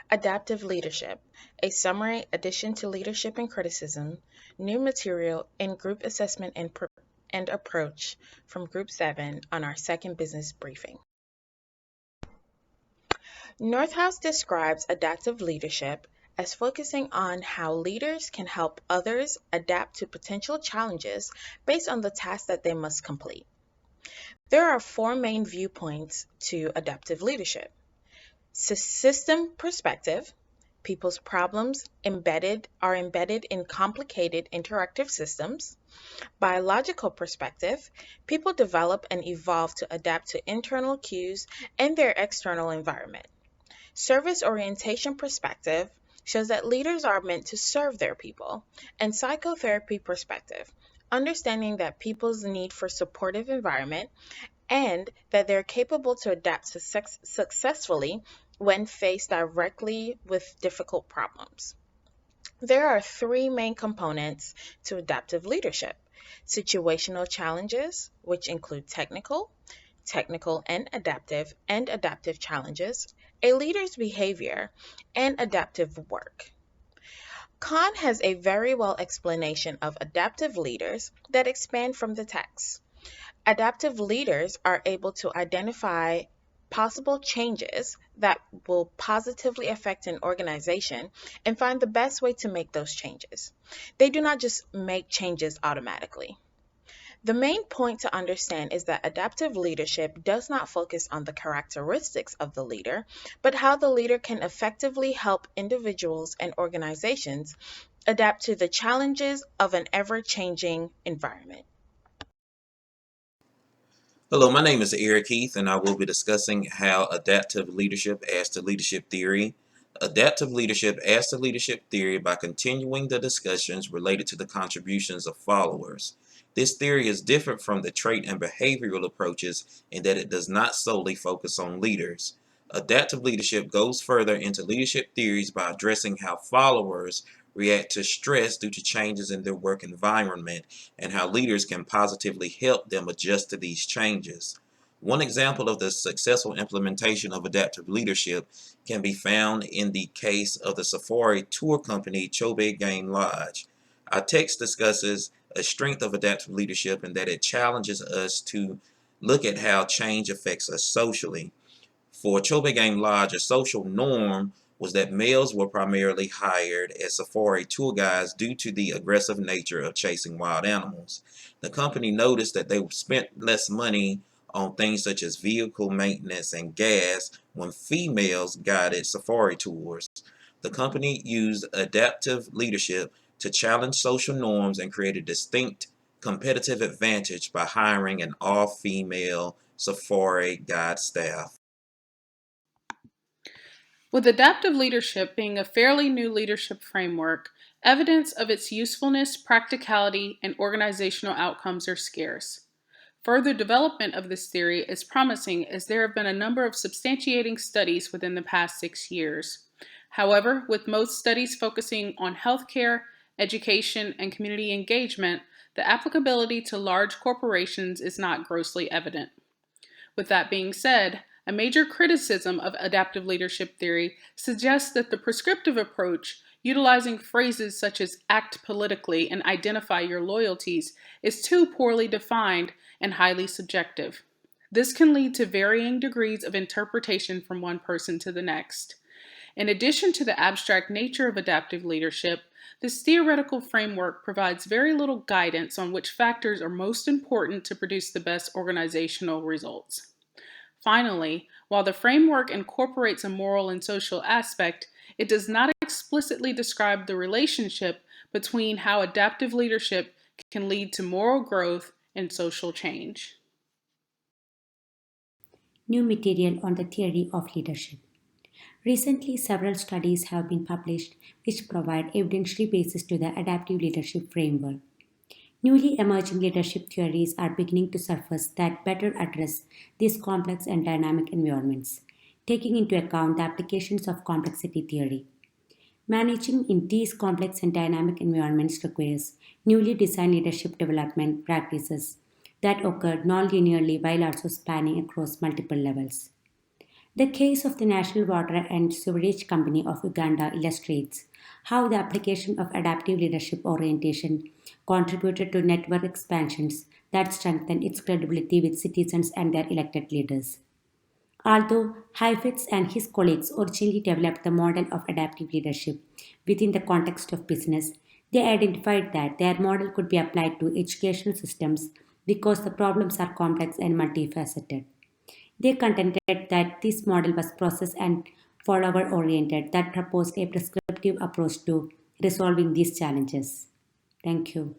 Adaptive Leadership, a summary addition to Leadership and Criticism, new material in Group Assessment and Approach from Group 7 on our second business briefing. Northouse describes adaptive leadership as focusing on how leaders can help others adapt to potential challenges based on the tasks that they must complete. There are four main viewpoints to adaptive leadership: system perspective, people's problems are embedded in complicated interactive systems; biological perspective, people develop and evolve to adapt to internal cues and their external environment; service orientation perspective shows that leaders are meant to serve their people; and psychotherapy perspective, understanding that people's need for supportive environment and that they're capable to adapt successfully when faced directly with difficult problems. There are three main components to adaptive leadership: situational challenges, which include technical and adaptive challenges, a leader's behavior, and adaptive work. Kahn has a very well explanation of adaptive leaders that expand from the text. Adaptive leaders are able to identify possible changes that will positively affect an organization and find the best way to make those changes. They do not just make changes automatically. The main point to understand is that adaptive leadership does not focus on the characteristics of the leader, but how the leader can effectively help individuals and organizations adapt to the challenges of an ever-changing environment. Hello, my name is Eric Heath, and I will be discussing how adaptive leadership adds to leadership theory. Adaptive leadership adds to leadership theory by continuing the discussions related to the contributions of followers. This theory is different from the trait and behavioral approaches in that it does not solely focus on leaders. Adaptive leadership goes further into leadership theories by addressing how followers react to stress due to changes in their work environment and how leaders can positively help them adjust to these changes. One example of the successful implementation of adaptive leadership can be found in the case of the safari tour company Chobe Game Lodge. Our text discusses a strength of adaptive leadership in that it challenges us to look at how change affects us socially. For Chobe Game Lodge, a social norm was that males were primarily hired as safari tour guides due to the aggressive nature of chasing wild animals. The company noticed that they spent less money on things such as vehicle maintenance and gas when females guided safari tours. The company used adaptive leadership to challenge social norms and create a distinct competitive advantage by hiring an all-female safari guide staff. With adaptive leadership being a fairly new leadership framework, evidence of its usefulness, practicality, and organizational outcomes are scarce. Further development of this theory is promising as there have been a number of substantiating studies within the past 6 years. However, with most studies focusing on healthcare, education, and community engagement, the applicability to large corporations is not grossly evident. With that being said, a major criticism of adaptive leadership theory suggests that the prescriptive approach, utilizing phrases such as act politically and identify your loyalties, is too poorly defined and highly subjective. This can lead to varying degrees of interpretation from one person to the next. In addition to the abstract nature of adaptive leadership, this theoretical framework provides very little guidance on which factors are most important to produce the best organizational results. Finally, while the framework incorporates a moral and social aspect, it does not explicitly describe the relationship between how adaptive leadership can lead to moral growth and social change. New material on the theory of leadership. Recently, several studies have been published which provide evidentiary basis to the adaptive leadership framework. Newly emerging leadership theories are beginning to surface that better address these complex and dynamic environments, taking into account the applications of complexity theory. Managing in these complex and dynamic environments requires newly designed leadership development practices that occur non-linearly while also spanning across multiple levels. The case of the National Water and Sewerage Company of Uganda illustrates how the application of adaptive leadership orientation contributed to network expansions that strengthened its credibility with citizens and their elected leaders. Although Heifetz and his colleagues originally developed the model of adaptive leadership within the context of business, they identified that their model could be applied to educational systems because the problems are complex and multifaceted. They contended that this model was process and follower oriented, that proposed a prescriptive approach to resolving these challenges. Thank you.